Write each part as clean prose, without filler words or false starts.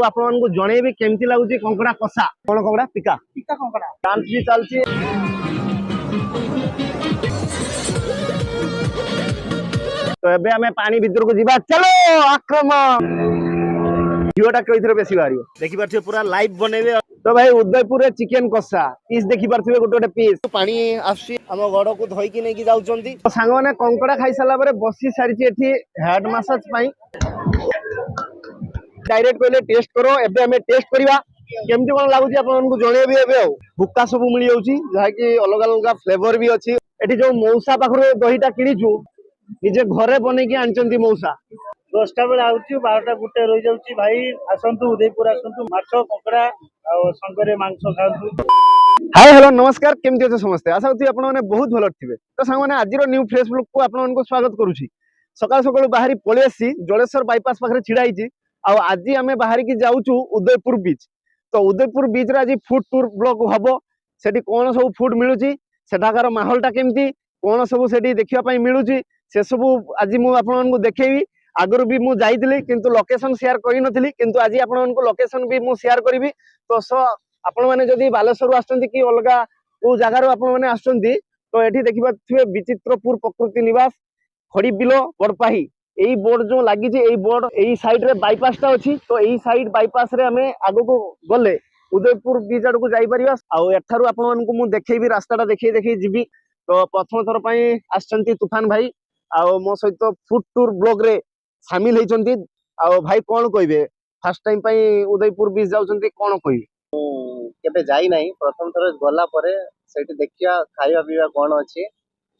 आपको जनइबी केमती लगुच कंकड़ा कषा कौन कंकड़ा पिका पिका कंकड़ा डांस भी चलती तो एबे हमें पानी भीतर को जीवा चलो आक्रमण भिडियोटा कई बेसी बाहर देखि पार्थिबे पूरा लाइव बनेबे तो भाई उदयपुर रे चिकेन कषा पीस देखि पार्थिबे गोटे गोटे पीस पानी आसी हम गड़ को धोईकी नहीं जाउचंती तो सांग माने कंकड़ा खाई साला परे बसी सारिची एठी हेड मसाज पई डायरेक्ट पहले टेस्ट करो एबे हमें टेस्ट करबा केमती कोन लागुची आपन जणेबी एबे बुक्का सब मिली जाउची जहा कि अलग अलग फ्लेवर भी अछि एठी जो मौसा पाखरो दहीटा किनिचू निजे घरे बनेकी आनचंती मौसा 10टा बेले आउची 12टा गुटे रही जाउची भाई आसंतु उदयपुर आसंतु माछ कंकड़ा आ संगरे मांस खांतु। हाय हेलो नमस्कार केमती अछि समस्त आशा करती आपण माने बहुत भलो थिबे तो सांग माने आजिरो न्यू फ्रेश ब्लॉग को आपण मानको स्वागत करूची सकाळ सकाळ बाहरी पळे आसी जलेश्वर बाईपास पाखरे छिडा आइची आ आज आमे बाहरी की जाउचू उदयपुर बीच तो उदयपुर बीच रे आज फूड टूर ब्लॉग हबो सेठी कोन सब फूड मिलुची सेठाकार माहौलटा केमती कोन सब सेठी देखिया पई मिलुची से सब आज मु आपण मानको देखेबी आगुर भी मु जाइतिली किंतु लोकेशन शेयर करि नथिली किंतु आज आपण मानको लोकेशन भी मु शेयर करबी तो सो आपण माने जदी बालेश्वर आछंती कि अलगा को जगार आपण माने आछंती तो एठी देखिबा थिबे विचित्रपुर प्रकृति निवास खड़ी बिलो बड़पाही एई बोर्ड जो लागि जे एई बोर्ड एई साइड रे बाईपास टा अछि तो एई साइड बाईपास रे हमें आगो को गले उदयपुर बीच आड़ को जाई परिबा आ एठारु आपण मानको मु देखेबी रास्ताटा देखै जिबी तो प्रथम थर पई आछंती तूफान भाई आ मो सहित फूड टूर ब्लॉग रे शामिल होइचंती आ भाई कोन कहबे फर्स्ट टाइम पई उदयपुर बीच जाउचंती कोन कहबे केबे जाई नाही प्रथम थर गला परे सेठी देखिया खाइबा पीबा कोन अछि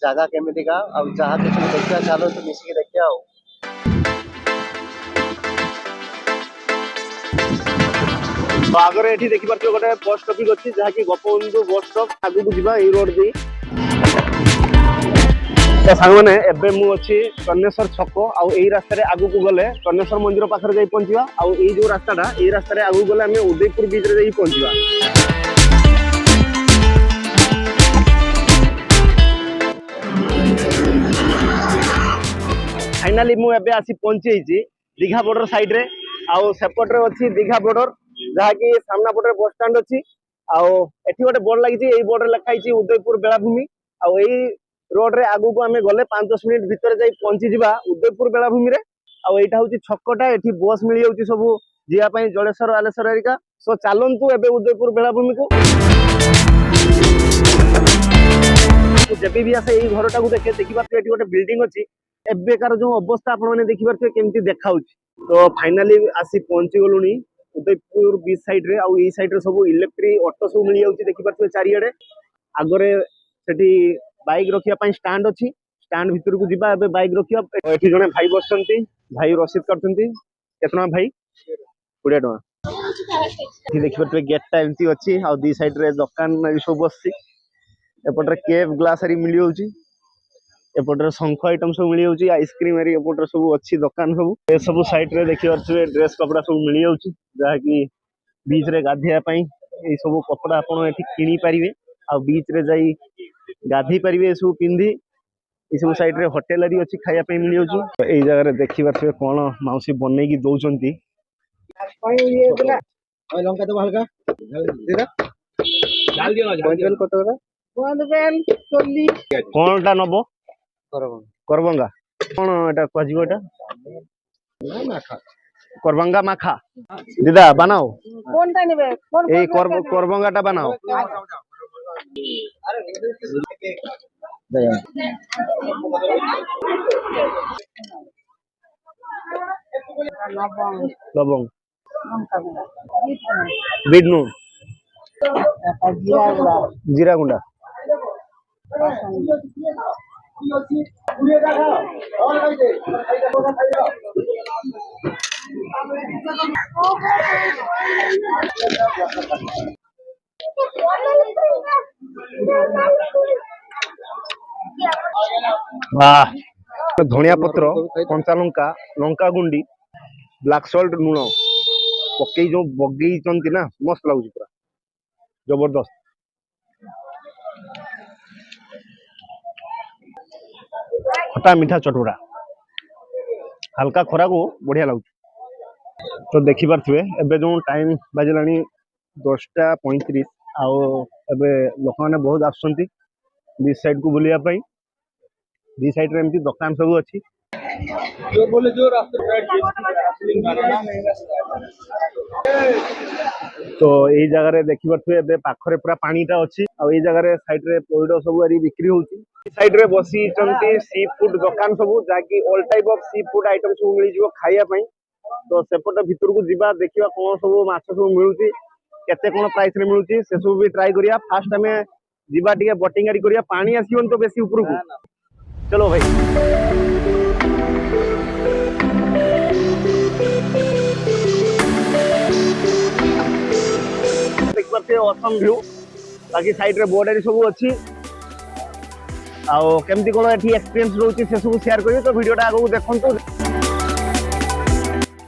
जागा केमितिका आ जहा किछ देखिया चालो तो मिसी के देखिया हो आगरे एठी देखि परथि गोटे बस टॉपिक अछि जहा कि गोपबंधु बस स्टॉप आगु को जिबा एई रोड दे तो सांग माने एबे मु अछि कन्नेश्वर छक आ एई रास्ता रे आगु को गले कन्नेश्वर मंदिर पाखर जाई पहुंचीबा आ एई जो रास्ताटा एई रास्ता रे आगु गले हमें उदयपुर बीच रे जाई पहुंचीबा फाइनली मु एबे आसी पहुंची दीघा बॉर्डर साइड रे आ सेपट रे अछि दीघा बॉर्डर जहा कि सामना पटे बस स्टैंड अछि आ एठी गोटे बोर्ड लागि छि एई बोर्ड रे लिखा छि उदयपुर बेलाभूमि आ एई रोड रे आगु को हमें गले 5-10 मिनिट भीतर जाई पहुंची जिबा उदयपुर बेलाभूमि रे आ एटा होछि छक्कटा एठी बस मिली जाउछि सब जिया पई जलेश्वर आलेश्वर एरिका सो चालंतु एबे उदयपुर बेलाभूमि को जेबे भी आसे एई घरटा को देखि पाते एठी गोटे बिल्डिंग अछि एबेकार जो अवस्था आपण माने देखि पाते केमती देखाउछि तो फाइनली आसी पहुंची गलुनी उदयपुर बीच साइड रे आ एई साइड रे सब इलेक्ट्रिक ऑटो सब मिली जाउछि देखि पाते चारियाडे आगरे सेठी बाइक रखिया पई स्टैंड अछि स्टैंड भीतर को जिबा एबे बाइक रखिया एठी जने भाई बसचंती भाई रसीद करचंती केतना भाई 20 टका एठी देखि पाते गेटटा एमती अछि आ दी साइड रे दुकान सब बसछि एपटरे केव ग्लास हरी मिली जाउछि एपटरे शंख आइटम सब मिली जाउछि आइसक्रीम हरी एपटरे सब अछि दुकान सब ए सब साइड रे देखि पाते ड्रेस कपड़ा सब मिली जाउछि जहा कि बीच रे गाधिया पई ए सब कपड़ा आपण एठी किनी परिबे आ बीच रे जाई गाधी परिबे सब पिंदी ए सब साइड रे होटल हरी अछि खाया पई मिली जाउछि एई जगह रे देखि पाते कोन माउसी बनै की दउचंती ये बोला ओय लंका तो हल्का देदा डाल दियो ना पंचन कत बड़ा बनबेल 40 कोनटा नबो करबो करबंगा कोन एटा कजिबो एटा ना माखा करबंगा माखा दीदा बनाओ कोनटा नेबे कोन ए करबंगाटा बनाओ लबंग बीट नून जीरा गुंडा वाह धनिया पत्र कंचा लंका लंका गुंडी ब्लैक सॉल्ट लूण पकई जो बगई चंती ना मस्त लागुची पूरा जबरदस्त खट्टा मीठा चटुरा हल्का खरा को बढ़िया लागुची तो देखिपे एबे जो टाइम बाजिलानी 10:35 आउ एबे लोक मैंने बहुत आसुंती बीच साइड को बुलिया पाई दी साइड रे एमती दुकान सब अच्छी तो यही जगह रे देखिपे एबे पाखरे पूरा पानीटा अच्छी आउ यही जगह रे साइड रे पइड सब एरी बिक्री होउची साइड रे बसी चंती सी फूड दुकान सब जाकी all type of seafood item सब मिली जिवो खाइया पई तो सेपटे भितर को जीवा देखिबा कोन सब माछ सब मिलुची केते कोन प्राइस रे मिलुची से सब भी ट्राई करिया फास्ट हमें जीवा टिके बोटिंग आरी करिया पानी आसीबन तो बेसी ऊपर को चलो भाई देख पाते ऑसम व्यू बाकी साइड रे बोर्ड एरी सब अछि आउ केमती कोन एठी एक्सपीरियंस रहउची से सब शेयर करियो तो वीडियोटा आगु देखंतु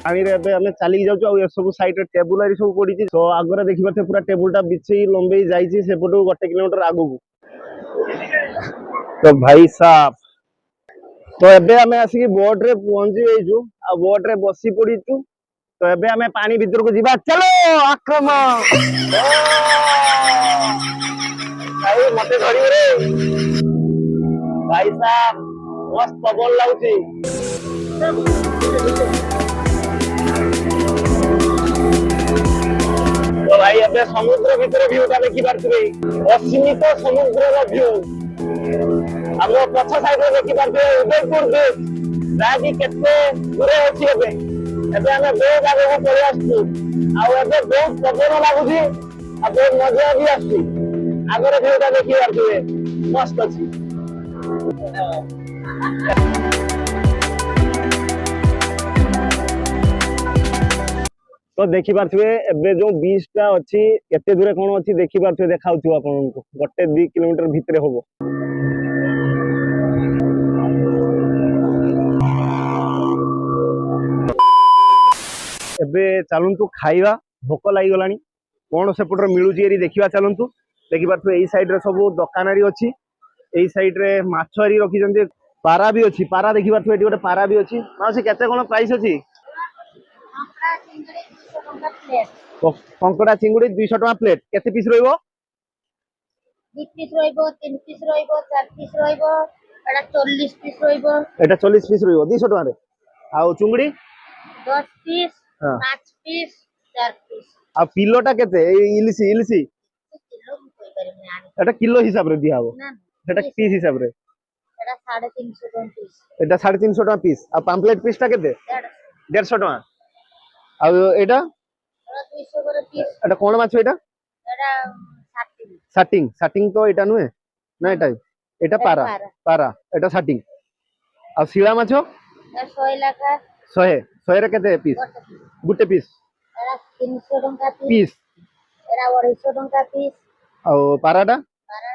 पानी रे एबे हमें चली जाउछु आ सब साइड रे टेबुल आरी सब पड़ी तो आगरे देखिबा पूरा टेबुलटा बिछी लंबेई जाईची से पटो 1 किलोमीटर आगु तो भाई साहब तो एबे हमें आसी बोट रे पहुंची जाइछु आ बोट रे बसी पड़ीछु तो एबे हमें पानी भीतर को जीवा चलो आक्रमण भाई मते धरी रे भाई साहब मस्त पवन लाउची तो भाई एबे समुद्र भीतर व्यूटा देखि पारथुबे असीमित समुद्रर व्यू हम पछ साइड रे देखि पारथुबे उदयपुर बीच जाकी केते दूरे अछि एबे एबे हमें बहुत आगे को पळे आछू आ एबे बहुत पवन लागुची आ बहुत मजा भी आछी आगरे व्यूटा देखि पारथुबे मस्त अछि तो देखि पारथुबे एबे जो बीचटा अछि केते दूरे कोन अछि देखि पारथुबे देखाउछु आपनको 1-2 किलोमीटर भितरे होबो एबे चलंतु खाइबा भोक लागि गलानी कोन सेपटर मिलुची एरी देखिबा चलंतु देखि पारथुबे एई साइड रे सब दुकानारी अछि एई साइड रे माछरी रखि जंती पारा भी अछि पारा देखि पारथुबे एटी गोटे पारा भी अछि मासे केते कोन प्राइस अछि कंकड़ा चिंगुड़ी 200 टका प्लेट केते पीस रहइबो 2 पीस रहइबो 3 पीस रहइबो 4 पीस रहइबो एटा 40 पीस रहइबो एटा 40 पीस रहइबो 200 टका रे आ चुंगड़ी 10 पीस 5 पीस 4 पीस आ किलोटा केते इलिसी इलिसी किलो कोइ परमे आनी एटा किलो हिसाब रे दिया हबो ना एटा पीस हिसाब रे एटा 350 टका पीस एटा 350 टका पीस आ पाम्पलेट पीसटा केते 150 टका आ एटा 200 कर पीस एटा कोन माछ एटा एटा 60 साटिंग साटिंग तो एटा नुहे ना एटा एटा पारा पारा एटा साटिंग आ शिला माछ 100 लाखा 100 रे केते पीस गुटे पीस एटा 300 टका पीस एटा 250 टका पीस आ पाराटा पारा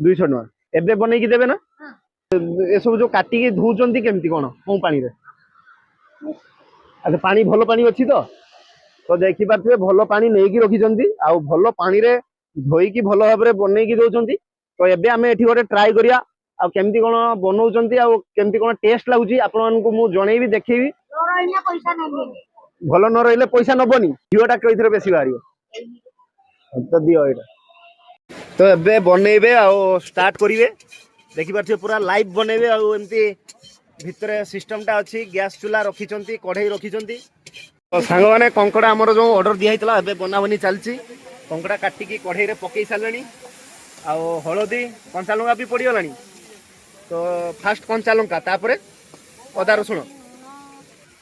200 टका एबे बनै की देबे ना हां ए सब जो काटी के धुचंती केमती कोन को पानी रे अच्छा पानी भलो पानी अछि तो देखि पारथुबे भलो पानी नै की रखि जंती आ भलो पानी रे धोई की भलो भाबरे बनै की दोचंती तो एबे हमें एठी गोटे ट्राई करिया आ केमती कोन बनौचंती आ केमती कोन टेस्ट लागुची आपन मानकु मु जणैबी देखैबी रोइना पैसा नै भलो न रहिले पैसा नबनी भिडियोटा कइथरे बेसी बारियो तो दियो एटा तो एबे बनैबे आ स्टार्ट करिवे देखि पारथुबे पूरा लाइव बनैबे आ एमती भितरे सिस्टमटा अछि गैस चूल्हा रखिचंती कढ़ई रखिचंती तो सांग माने कंकड़ा हमर जो ऑर्डर दिया हितला एबे बनाबनी चलची कंकड़ा काटी की कढ़ई रे पकई सालणी आ हळदी कंचा लंका भी पड़ी गलानी तो फास्ट कंचा लंका तापरे अदा रसुण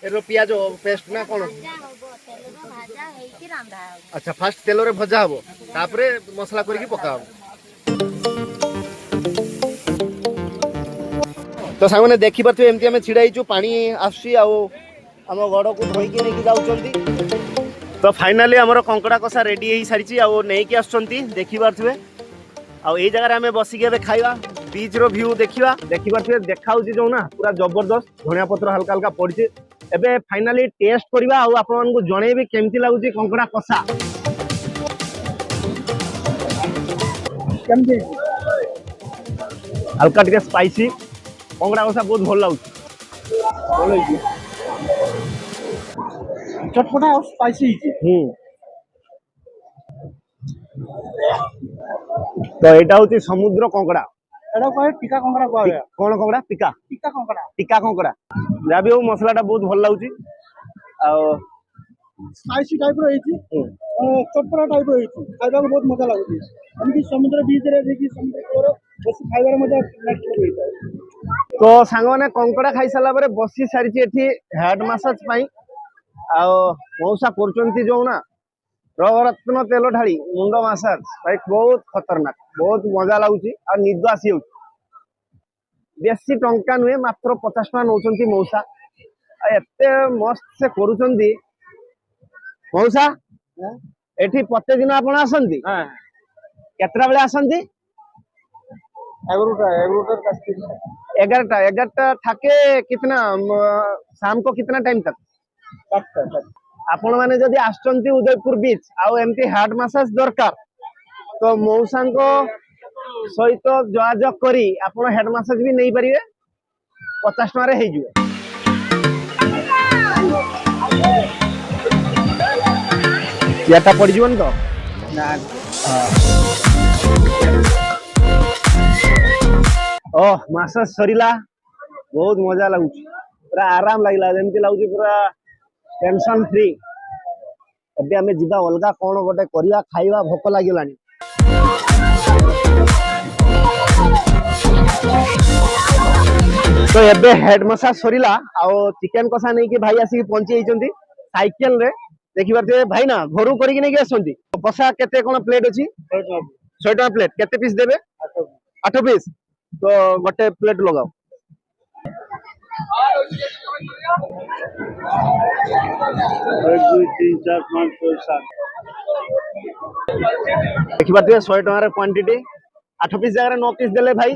एरो पियाज पेस्ट ना कोन भाजा हेई कि रांधा अच्छा फास्ट तेल रे भजा हबो तापरे मसला करी की पका हबो तो सांग माने देखि पारथु एमती हमें छिड़ाई छु पानी आसी आ हम गड़ को धोई के लेके जाउचंती तो फाइनली हमर कंकड़ा कसा रेडी हेई सारिची आ नै की आछंती देखि पारथुबे आ एई जगह रे हमें बसी के खाइबा बीच रो व्यू देखिबा देखि पारथुबे देखाउची जो ना पूरा जबरदस्त धनिया पत्र हल्का हल्का पड़िची एबे फाइनली टेस्ट करबा आ आपन मानकु जणैबी केमती लागुची कंकड़ा कसा केमती हल्का टिके स्पाइसी कंकड़ा कसा बहुत भल लागुची ଚଟପଟା ଆଉ ସ୍ପାଇସି ହେଇଛି। ତ ଏଇଟା ହଉଛି ସମୁଦ୍ର କଙ୍କଡା। ଏଟା କହେ ଟିକା କଙ୍କଡା କୁହାଯାଏ। କଣ କଙ୍କଡା? ଟିକା ଟିକା କଙ୍କଡା ଟିକା କଙ୍କଡା। ଯାହା ବି ହଉ ମସଲାଟା ବହୁତ ଭଲ ଲାଗୁଛି। ଆଉ ସ୍ପାଇସି ଟାଇପର ହେଇଛି, ଚଟପଟା ଟାଇପର ହେଇଛି, ଖାଇବାକୁ ବହୁତ ମଜା ଲାଗୁଛି। ଏମିତି ସମୁଦ୍ର ବିଚରେ ଯାଇକି ସମୁଦ୍ର କୂଳର ବେଶୀ ଖାଇବାର ମଜା ନେକ୍ସଟ ଲେଭେଲ ହେଇଥାଏ। ତ ସାଙ୍ଗମାନେ କଙ୍କଡା ଖାଇସାରିଲା ପରେ ବସି ସାରିଛି ଏଠି ହେଡ୍ ମାସାଜ ପାଇଁ। ଆଉ ମଉସା କରୁଛନ୍ତି ଯୋଉ ନା ରବରତ୍ନ ତେଲ ଢାଳି ମୁଣ୍ଡ ମାସାଜ ଭାଇ ବହୁତ ଖତରନାକ, ବହୁତ ମଜା ଲାଗୁଛି ଆଉ ନିଦ ଆସିଯାଉଛି। ବେଶୀ ଟଙ୍କା ନୁହେଁ, ମାତ୍ର 50 ଟଙ୍କା ନଉଛନ୍ତି ମଉସା। ଆଉ ଏତେ ମସ୍ତ ସେ କରୁଛନ୍ତି। ମଉସା ଏଠି ପ୍ରତିଦିନ ଆପଣ ଆସନ୍ତି? କେତେଟା ବେଳେ ଆସନ୍ତି? 11टा ठाके कितना शाम को कितना टाइम तक? आपण माने जदि आछंती उदयपुर बीच आउ एमती हार्ट मसाज दरकार तो मौसा को सहित जोगाजोग करी आपण हेड मसाज भी नहीं परिवे। 50 टका रे हेइ जिवो। याटा पड़ जीवन तो ना। ओह मसाज सरीला, बहुत मजा लगुच, पूरा आराम लगला, जेमती लगुच पूरा टेंशन फ्री। अभी आमे जिबा अलगा कोन गोटे करिया खाइबा, भोक लागिलानी। तो एबे हेड मसाज सरीला आउ चिकन कषा नहीं कि भाई आसी पहुंची जाइछंती साइकिल रे। देखि बारते भाई ना घरु करी कि नहीं आसंती। कषा केते कोन प्लेट अछि? 100 टका प्लेट। केते पीस देबे? 8 पीस। तो गोटे प्लेट लगाओ। देखिए 100 टका क्वांटिटी 8 पीस जगह 9 पीस देले भाई।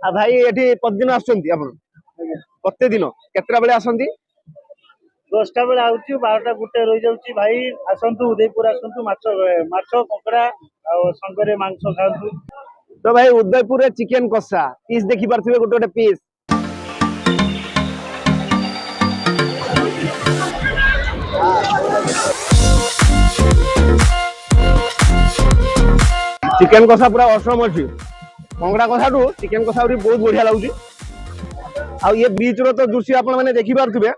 आ भाई एठी प्रतिदिन आसुचंती आपण? प्रतिदिन केतरा बेले आसंती? 10टा बेले आउची, 12टा गुटे रही जाउची। भाई आसंतु उदयपुर आसंतु, माछ कंकड़ा और संगरे मांस खांतु। तो भाई उदयपुर रे चिकन कषा पीस देखि पारथिबे, गोटे गोटे पीस। चिकन कषा पूरा असम अच्छी। कंकड़ा कषा टू चिकन कषा बहुत बढ़िया लगुच। आ ये बीच रो तो दृश्य आपण माने देखि पारथिबे,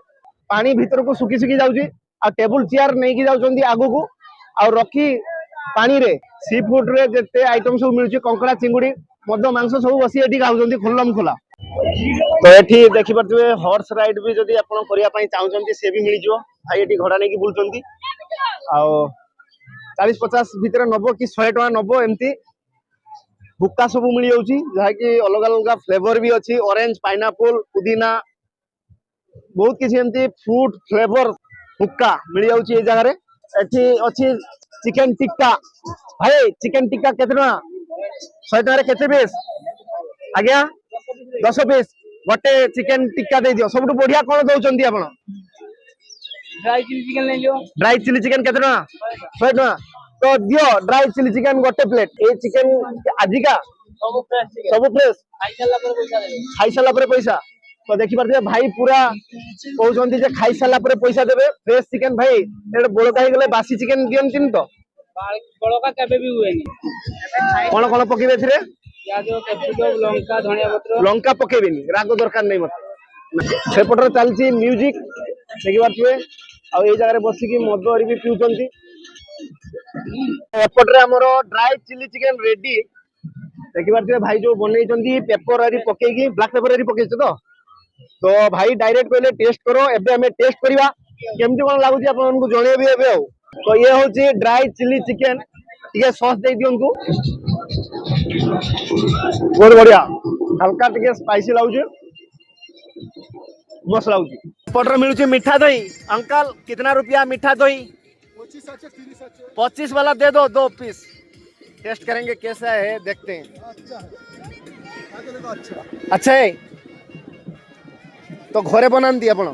पानी भीतर को सुखी सुखी जाउची। आ टेबल चेयर नहीं कि जाउचंदी आगु को, आ रखी पानी रे सी फूड रे जते आइटम सब मिलुची, कंकड़ा चिंगुड़ी मद मांस सब बसी एठी खाउचंदी खुल्लम खुला। तो एठी देखि पारथिबे हॉर्स राइड भी जदी आपण करिया पई चाहुचंदी से भी मिल जिवो। भाई एठी घोड़ा नहीं कि बुलचंदी। आ 40-50 भीतर नबो कि 100 टका नबो एमती। हुक्का सब मिल जाउची, जहा कि अलग अलग फ्लेवर भी अछि, ऑरेंज, पाइनएप्पल, पुदीना, बहुत किसी एमती फ्रूट फ्लेवर हुक्का मिल जाउची ए जगह रे। एठी अछि चिकन टिक्का। भाई चिकन टिक्का केते टका? 100 टका रे केते पीस? आज्ञा 10 पीस। गोटे चिकन टिक्का दे दियो। सबटु बढ़िया कोन दउचंदी आपण? ड्राई चिली चिकन ले लियो। ड्राई चिली चिकन केते टका? 100 टका। तो दियो ड्राई चिली चिकन गोटे प्लेट। ए चिकन आजिका सब फ्रेश खाई साला पर पैसा। तो देखि पारथिबे भाई पूरा कहउचंदी जे खाई साला पर पैसा देबे। फ्रेश चिकन भाई एटा बोलका हे गेले बासी चिकन दियंतिन तो बड़का केबे भी हुएनी। कोन कोन पकेबे थिरे? प्याज, कैप्सिकम, लंका, धनिया पत्र। लंका पकेबेनी, राग दरकार नहीं मत। सेपटर चलची म्यूजिक देखि पारथिबे। आ ए जगह रे बसी कि मद हरि भी पिउचंती। एपटरे हमरो ड्राई चिली चिकन रेडी। देखि पारथिबे भाई जो बनेइचंती पेपर हरि पकेकी, ब्लैक पेपर हरि पकेछ तो भाई डायरेक्ट कहले टेस्ट करो। एबे हमें टेस्ट करबा केमती कोन लागुची आपन को जणेबी एबे। आ तो ये होची ड्राई चिली चिकन। टिके सॉस दे दियंतु, बहुत बढ़िया। हल्का टिके स्पाइसी लाଗୁची, मस्त लाଗୁची। पटर मिलुची मीठा दही। अंकल कितना रुपया मीठा दही? 25 वाला दे दो 2 पीस। टेस्ट करेंगे कैसा है, देखते हैं। अच्छा है तो घरे बनाती आपण?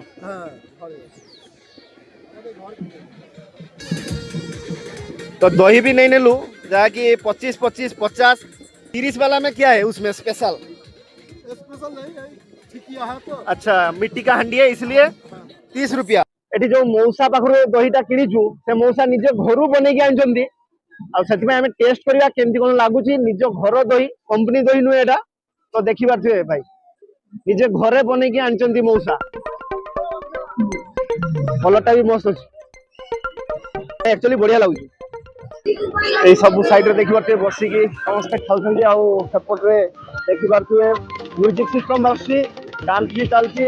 तो दही भी नहीं नेलु, जहाँ की 25, 25, 50, 30 वाला में क्या है उसमें स्पेशल? स्पेशल नहीं है, ठीक है तो। अच्छा मिट्टी का हंडी है इसलिए 30 रुपया। ଏଠି ଯୋଉ ମଉସା ପାଖରୁ ଦହିଟା କିଣିଛୁ ସେ ମଉସା ନିଜେ ଘରୁ ବନେଇକି ଆଣିଛନ୍ତି ଆଉ ସେଥିପାଇଁ ଆମେ ଟେଷ୍ଟ କରିବା କେମିତି କଣ ଲାଗୁଛି। ନିଜ ଘର ଦହି, କମ୍ପାନୀ ଦହି ନୁହେଁ ଏଟା, ତ ଦେଖିପାରୁଥିବେ ଭାଇ ନିଜେ ଘରେ ବନେଇକି ଆଣିଛନ୍ତି ମଉସା। କଲରଟା ବି ମସ୍ତ ଅଛି, ଆକ୍ଚୁଆଲି ବଢିଆ ଲାଗୁଛି। ଏଇ ସବୁ ସାଇଡରେ ଦେଖିପାରୁଥିବେ ବସିକି ସମସ୍ତେ ଖାଉଛନ୍ତି ଆଉ ସେପଟରେ ଦେଖିପାରୁଥିବେ ମ୍ୟୁଜିକ ସିଷ୍ଟମ ଆସୁଛି, ଡାନ୍ସ ବି ଚାଲିଛି।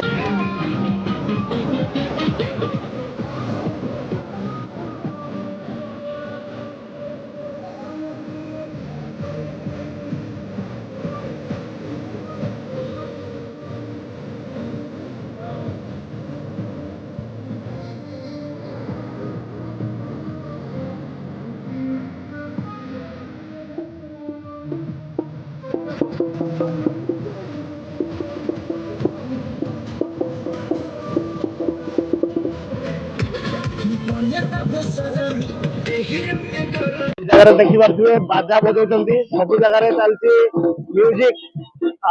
ଜାଗାରେ ଦେଖିପାରୁଥିବେ ବାଜା ବଜଉଛନ୍ତି, ସବୁ ଜାଗାରେ ଚାଲିଛି ମ୍ୟୁଜିକ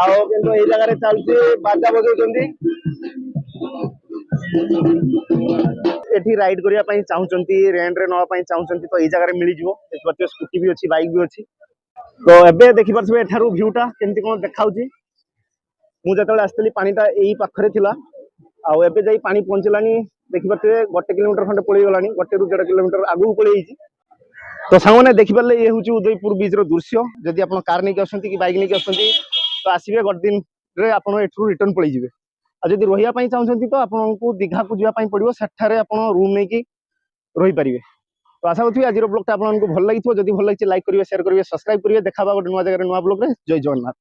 ଆଉ କିନ୍ତୁ ଏଇ ଜାଗାରେ ଚାଲିଛି ବାଜା ବଜଉଛନ୍ତି। ଏଠି ରାଇଡ୍ କରିବା ପାଇଁ ଚାହୁଁଛନ୍ତି, ରେଣ୍ଟରେ ନେବା ପାଇଁ ଚାହୁଁଛନ୍ତି ତ ଏଇ ଜାଗାରେ ମିଳିଯିବ। ଦେଖିପାରୁଥିବେ ସ୍କୁଟି ବି ଅଛି, ବାଇକ୍ ବି ଅଛି। ତ ଏବେ ଦେଖିପାରୁଥିବେ ଏଠାରୁ ଭ୍ୟୁଟା କେମିତି କଣ ଦେଖାଉଛି। ମୁଁ ଯେତେବେଳେ ଆସିଥିଲି ପାଣିଟା ଏଇ ପାଖରେ ଥିଲା ଆଉ ଏବେ ଯାଇ ପାଣି ପହଞ୍ଚିଲାଣି ଦେଖିପାରୁଥିବେ 1 କିଲୋମିଟର ଖଣ୍ଡେ ପଳେଇଗଲାଣି, 1 ରୁ 1.5 କିଲୋମିଟର ଆଗକୁ ପଳେଇଯାଇଛି। ତ ସାଙ୍ଗମାନେ ଦେଖିପାରିଲେ ଇଏ ହେଉଛି ଉଦୟପୁର ବିଚର ଦୃଶ୍ୟ। ଯଦି ଆପଣ କାର ନେଇକି ଆସୁଛନ୍ତି କି ବାଇକ୍ ନେଇକି ଆସୁଛନ୍ତି ତ ଆସିବେ, ଗୋଟେ ଦିନରେ ଆପଣ ଏଠୁ ରିଟର୍ନ ପଳେଇଯିବେ। ଆଉ ଯଦି ରହିବା ପାଇଁ ଚାହୁଁଛନ୍ତି ତ ଆପଣଙ୍କୁ ଦୀଘାକୁ ଯିବା ପାଇଁ ପଡିବ, ସେଠାରେ ଆପଣ ରୁମ୍ ନେଇକି ରହିପାରିବେ। ତ ଆଶା କରୁଥିବି ଆଜିର ବ୍ଲଗଟା ଆପଣଙ୍କୁ ଭଲ ଲାଗିଥିବ। ଯଦି ଭଲ ଲାଗିଛି ଲାଇକ୍ କରିବେ, ସେୟାର କରିବେ, ସବସ୍କ୍ରାଇବ କରିବେ। ଦେଖା ହବା ଗୋଟେ ନୂଆ ଜାଗାରେ ନୂଆ ବ୍ଲଗରେ। ଜୟ ଜଗନ୍ନାଥ।